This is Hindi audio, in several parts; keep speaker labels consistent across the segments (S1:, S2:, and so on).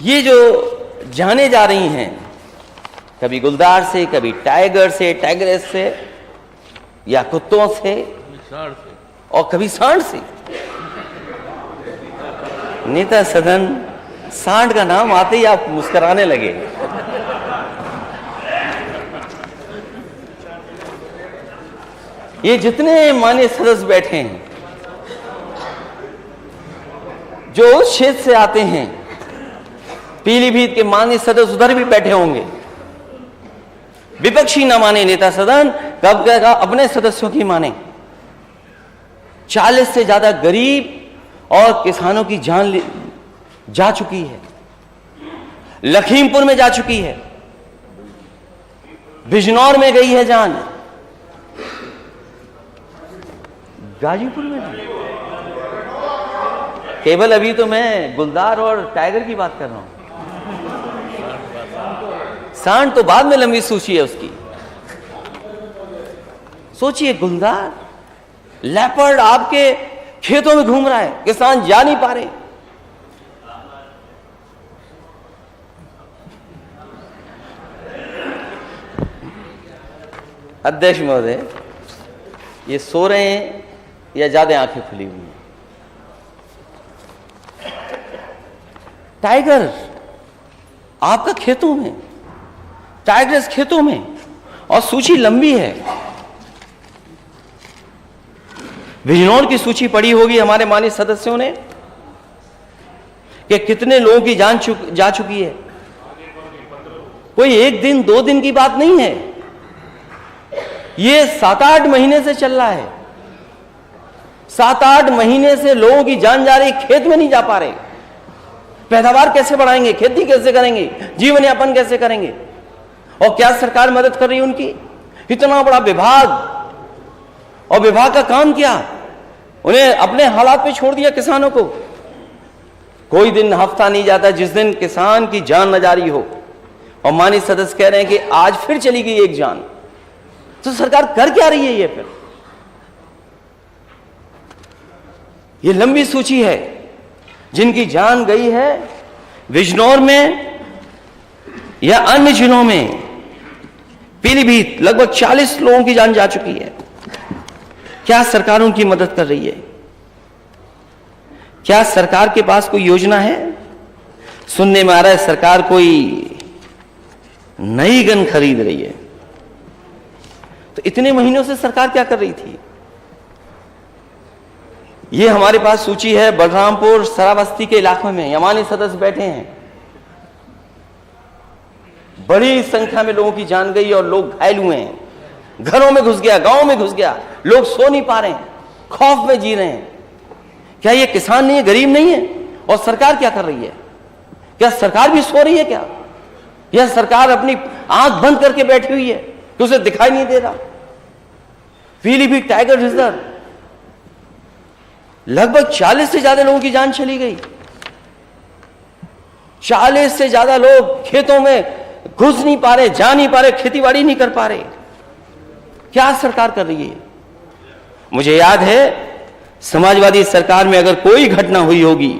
S1: ये जो जाने जा रही हैं, कभी गुलदार से, कभी टाइगर से, टाइगरेस से, या कुत्तों से, और कभी सांड से। नेता सदन, सांड का नाम आते ही आप मुस्कुराने लगे। ये जितने माननीय सदस्य बैठे हैं, जो उस क्षेत्र से आते हैं, पीलीभीत के माननीय सदस्य उधर भी बैठे होंगे। विपक्षी ना माने नेता सदन, कब कहेगा अपने सदस्यों की माने। 40 से ज्यादा गरीब और किसानों की जान जा चुकी है, लखीमपुर में जा चुकी है, बिजनौर में गई है जान, गाजीपुर में भी। केवल अभी तो मैं गुलदार और टाइगर की बात कर रहा हूं, सांड तो बाद में लंबी सूची है उसकी। सोचिए, गुलदार, लेपर्ड आपके खेतों में घूम रहा है, किसान जा नहीं पा रहे। अध्यक्ष महोदय, ये सो रहे हैं या ज्यादा आंखें खुली हुई हैं? टाइगर आपका खेतों में, टाइगर्स खेतों में, और सूची लंबी है। बिजनौर की सूची पड़ी होगी हमारे माननीय सदस्यों ने कि कितने लोगों की जान जा चुकी है। कोई एक दिन 2 दिन की बात नहीं है, ये 7-8 महीने से चल रहा है। 7-8 महीने से लोगों की जान जा रही, खेत में नहीं जा पा रहे। पैदावार कैसे बढ़ाएंगे, खेती कैसे करेंगे, जीवन यापन कैसे करेंगे? और क्या सरकार मदद कर रही है उनकी? इतना बड़ा विभाग, और विभाग का काम क्या? उन्हें अपने हालात पे छोड़ दिया किसानों को। कोई दिन हफ्ता नहीं जाता जिस दिन किसान की जान न जा रही हो। और माननीय सदस्य कह रहे हैं कि आज फिर चली गई एक जान। तो सरकार कर क्या रही है? ये फिर ये लंबी सूची है जिनकी जान गई है। बिजनौर में या अन्य जिलों में, पीलीभीत, लगभग 40 लोगों की जान जा चुकी है। क्या सरकार उनकी मदद कर रही है? क्या सरकार के पास कोई योजना है? सुनने में आ रहा है सरकार कोई नई गन खरीद रही है। तो इतने महीनों से सरकार क्या कर रही थी? ये हमारे पास सूची है। बलरामपुर, सराबस्ती के इलाकों में माननीय सदस्य बैठे हैं, बड़ी संख्या में लोगों की जान गई और लोग घायल हुए हैं। घरों में घुस गया, गांव में घुस गया, लोग सो नहीं पा रहे हैं, खौफ में जी रहे हैं। क्या ये किसान नहीं है, गरीब नहीं है? और सरकार क्या कर रही है? क्या सरकार भी सो रही है क्या? यह सरकार अपनी आंख बंद करके बैठी हुई है कि उसे दिखाई नहीं दे रहा? पीलीभीत टाइगर रिजर्व, लगभग 40 से ज्यादा लोगों की जान चली गई। 40 से ज्यादा लोग खेतों में घुस नहीं पा रहे, जा नहीं पा रहे, खेतीबाड़ी नहीं कर पा रहे। क्या सरकार कर रही है? मुझे याद है समाजवादी सरकार में अगर कोई घटना हुई होगी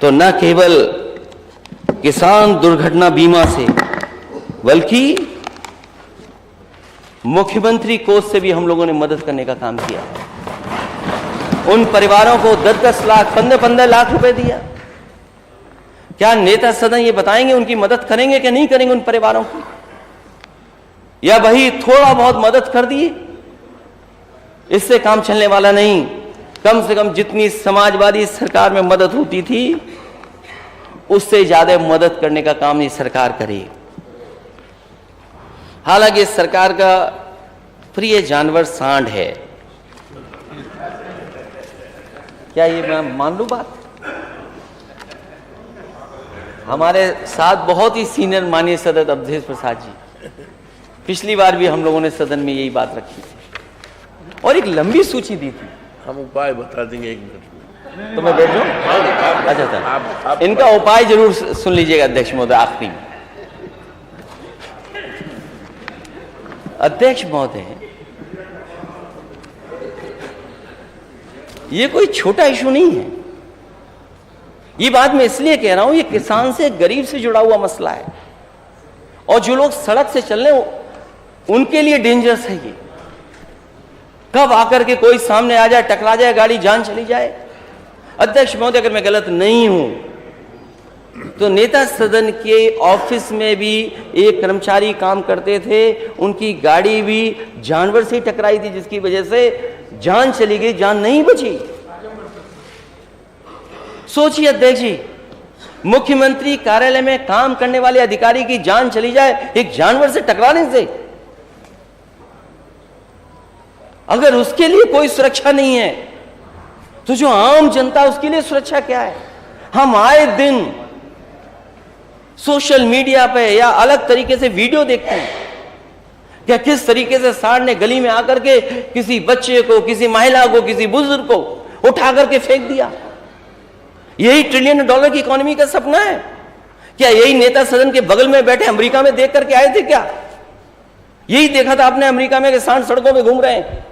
S1: तो न केवल किसान दुर्घटना बीमा से, बल्कि मुख्यमंत्री कोष से भी हम लोगों ने मदद करने का काम किया। उन परिवारों को 10-10 लाख, 15-15 लाख रुपए दिया। क्या नेता सदन ये बताएंगे उनकी मदद करेंगे कि नहीं करेंगे उन परिवारों की? या वही थोड़ा बहुत मदद कर दिए, इससे काम चलने वाला नहीं। कम से कम जितनी समाजवादी सरकार में मदद होती थी उससे ज्यादा मदद करने का काम ये सरकार करे। हालांकि इस सरकार का प्रिय जानवर सांड है। क्या ये मैं मान लूं बात? हमारे साथ बहुत ही सीनियर माननीय सदस्य अवधेश प्रसाद जी, पिछली बार भी हम लोगों ने सदन में यही बात रखी थी और एक लंबी सूची दी थी।
S2: हम उपाय बता देंगे 1 मिनट में।
S1: तो मैं बैठ जाऊं? अच्छा सर, इनका उपाय जरूर सुन लीजिएगा अध्यक्ष महोदय। आखिरी में अध्यक्ष महोदय, ये कोई छोटा इशू नहीं है। ये बात मैं इसलिए कह रहा हूं, ये किसान से, गरीब से जुड़ा हुआ मसला है, और जो लोग सड़क से चल रहे हैं उनके लिए डेंजरस है ये। कब आकर के कोई सामने आ जाए, टकरा जाए, गाड़ी जान चली जाए। अध्यक्ष महोदय, अगर मैं गलत नहीं हूं तो नेता सदन के ऑफिस में भी एक कर्मचारी काम करते थे, उनकी गाड़ी भी जानवर से टकराई थी, जिसकी वजह से जान चली गई, जान नहीं बची। सोचिए अध्यक्ष जी, मुख्यमंत्री कार्यालय में काम करने वाले अधिकारी की जान चली जाए एक जानवर से टकराने से। अगर उसके लिए कोई सुरक्षा नहीं है तो जो आम जनता, उसके लिए सुरक्षा क्या है? हम आए दिन सोशल मीडिया पे या अलग तरीके से वीडियो देखते हैं क्या किस तरीके से सांड ने गली में आकर के किसी बच्चे को, किसी महिला को, किसी बुजुर्ग को उठा करके फेंक दिया। यही $1 ट्रिलियन की इकोनॉमी का सपना है क्या? यही नेता सदन के बगल में बैठे अमेरिका में देख करके आए थे क्या? यही देखा था आपने अमेरिका में कि सांड सड़कों में घूम रहे हैं।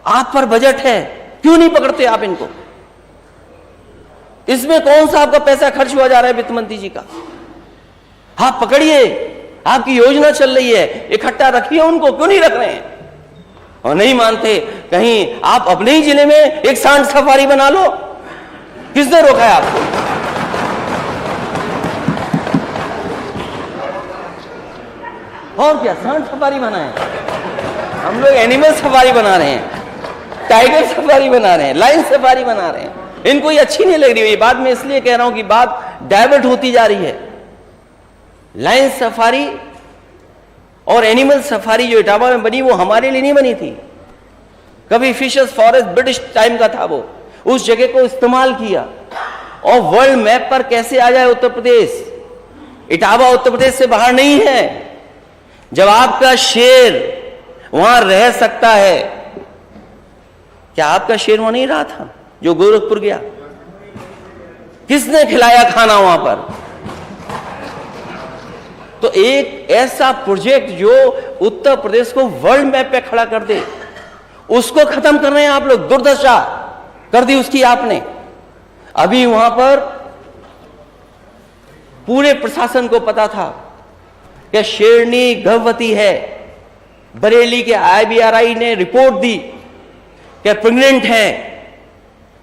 S1: आप पर बजट है, क्यों नहीं पकड़ते आप इनको? इसमें कौन सा आपका पैसा खर्च हुआ जा रहा है वित्त मंत्री जी का? आप पकड़िए, आपकी योजना चल रही है, इकट्ठा रखिए उनको, क्यों नहीं रख रहे हैं? और नहीं मानते, कहीं आप अपने ही जिले में एक सांड सफारी बना लो। किसने रोका है आपको? और क्या सांड सफारी बनाए? हम लोग एनिमल सफारी बना रहे हैं, टाइगर सफारी बना रहे हैं, लाइन सफारी बना रहे हैं। इनको ये अच्छी नहीं लग रही है। ये बात मैं इसलिए कह रहा हूं कि बात डाइवर्ट होती जा रही है। लाइन सफारी और एनिमल सफारी जो इटावा में बनी, वो हमारे लिए नहीं बनी थी। कभी फिशर्स फॉरेस्ट ब्रिटिश टाइम का था, वो उस जगह को इस्तेमाल किया। और वर्ल्ड मैप पर कैसे आ जाए उत्तर प्रदेश? इटावा उत्तर प्रदेश से बाहर नहीं है। जब आपका शेर वहां रह सकता है, क्या आपका शेर वहां नहीं रहा था जो गोरखपुर गया? किसने खिलाया खाना वहां पर? तो एक ऐसा प्रोजेक्ट जो उत्तर प्रदेश को वर्ल्ड मैप पे खड़ा कर दे, उसको खत्म कर रहे हैं आप लोग। दुर्दशा कर दी उसकी आपने। अभी वहां पर पूरे प्रशासन को पता था कि शेरनी गर्भवती है। बरेली के IBRI ने रिपोर्ट दी कि प्रेग्नेंट है,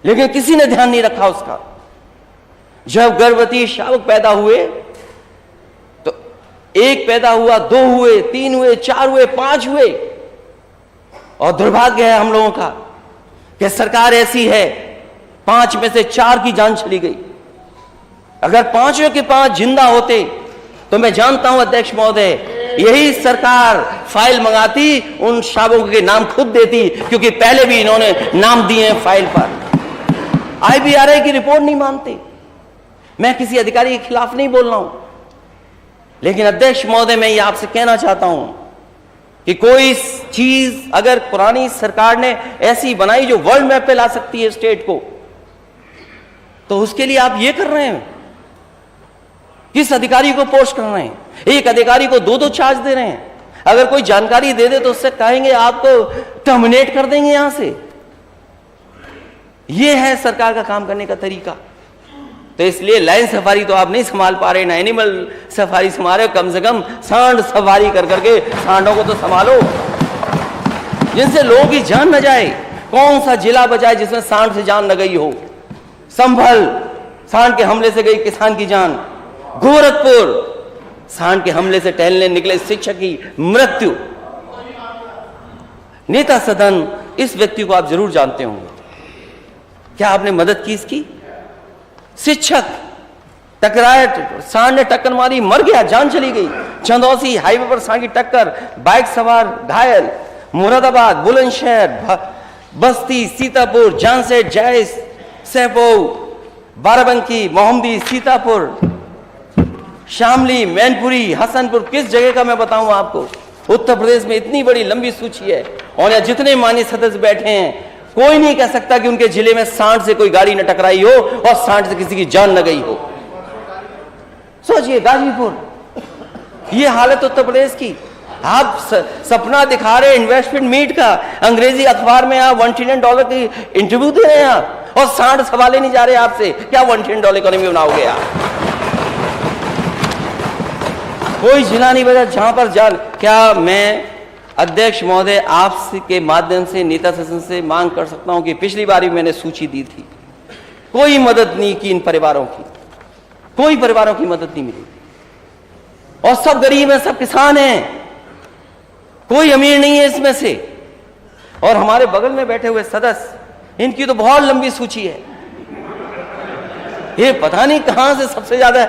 S1: लेकिन किसी ने ध्यान नहीं रखा उसका। जब गर्भवती शावक पैदा हुए तो एक पैदा हुआ, 2 हुए, 3 हुए, 4 हुए, 5 हुए। और दुर्भाग्य है हम लोगों का कि सरकार ऐसी है, 5 में से 4 की जान चली गई। अगर 5 के 5 जिंदा होते तो मैं जानता हूं अध्यक्ष महोदय, यही सरकार फाइल मंगाती, उन शावकों के नाम खुद देती, क्योंकि पहले भी इन्होंने नाम दिए हैं फाइल पर। IBRI की रिपोर्ट नहीं मानते। मैं किसी अधिकारी के खिलाफ नहीं बोल रहा हूं, लेकिन अध्यक्ष महोदय, मैं ये आपसे कहना चाहता हूं कि कोई चीज अगर पुरानी सरकार ने ऐसी बनाई जो वर्ल्ड मैप पे ला सकती है स्टेट को, तो उसके लिए आप ये कर रहे हैं। किस अधिकारी को पोस्ट कर रहे हैं? एक अधिकारी को 2-2 चार्ज दे रहे हैं। अगर कोई जानकारी दे दे तो उससे कहेंगे आपको टर्मिनेट कर देंगे यहां से। यह है सरकार का काम करने का तरीका। तो इसलिए लाइन सफारी तो आप नहीं संभाल पा रहे, ना एनिमल सफारी संभाल रहे, कम से कम सांड सफारी कर करके सांडों को तो संभालो, जिनसे लोगों की जान न जाए। कौन सा जिला बचा है जिसमें सांड से जान न गई हो? संभल, सांड के हमले से गई किसान की जान। गोरखपुर, सांड के हमले से टहलने निकले शिक्षक की मृत्यु। नेता सदन, इस व्यक्ति को आप जरूर जानते होंगे। क्या आपने मदद की इसकी? शिक्षक टकराया, सांड ने टक्कर मारी, मर गया, जान चली गई। चंदौसी हाईवे पर सांड की टक्कर, बाइक सवार घायल। मुरादाबाद, बुलंदशहर, बस्ती, सीतापुर, जानसेट, जायस, सैपो, बाराबंकी, मोहम्मदी, सीतापुर, शामली, मैनपुरी, हसनपुर। किस जगह का मैं बताऊं आपको? उत्तर प्रदेश में इतनी बड़ी लंबी सूची है, और यहाँ जितने माननीय सदस्य बैठे हैं, कोई नहीं कह सकता कि उनके जिले में सांड से कोई गाड़ी न टकराई हो और सांड से किसी की जान न गई हो। सोचिए, गाजीपुर, ये हालत उत्तर प्रदेश की। आप सपना दिखा रहे इन्वेस्टमेंट मीट का, अंग्रेजी अखबार में आप $1 ट्रिलियन की इंटरव्यू दे रहे हैं आप, और 60 सवाल ही नहीं जा रहे आपसे, क्या $1 इकोनॉमी बनाओगे आप? कोई जिला नहीं बचा जहां पर क्या मैं अध्यक्ष महोदय आपके माध्यम से नेता सदन से मांग कर सकता हूं कि पिछली बार भी मैंने सूची दी थी, कोई मदद नहीं की इन परिवारों की, कोई परिवारों की मदद नहीं मिली, और सब गरीब हैं, सब किसान हैं, कोई अमीर नहीं है इसमें से। और हमारे बगल में बैठे हुए सदस्य, इनकी तो बहुत लंबी सूची है, ये पता नहीं कहां से सबसे ज्यादा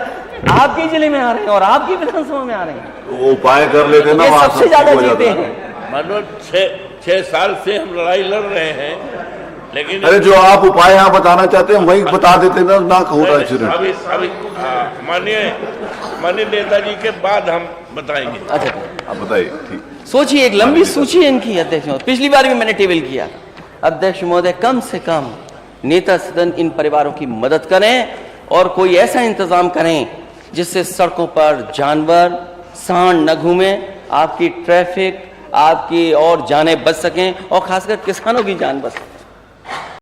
S1: आपके जिले में आ रहे हैं और आपकी विधानसभा में आ रहे हैं,
S3: वो उपाय कर लेते ना,
S1: ये
S3: वहाँ
S1: सबसे
S3: सब
S1: ज्यादा
S3: ठीक हो
S1: जीते
S3: जाता।
S1: हैं।
S2: मनोज 6 साल से हम लड़ाई लड़ रहे हैं, लेकिन
S3: अरे जो आप उपाय यहाँ बताना चाहते हैं वही बता देते ना होता एक्सीडेंट।
S2: अभी माननीय नेताजी के बाद हम बताएंगे।
S1: अच्छा,
S3: आप बताइए। ठीक,
S1: सोचिए, एक लंबी सूची है इनकी अध्यक्ष महोदय, पिछली बार भी मैंने टेबल किया। अध्यक्ष महोदय, कम से कम नेता सदन इन परिवारों की मदद करें और कोई ऐसा इंतजाम करें जिससे सड़कों पर जानवर सांड न घूमे, आपकी ट्रैफिक, आपकी और जानें बच सकें, और खासकर किसानों की जान बच सके।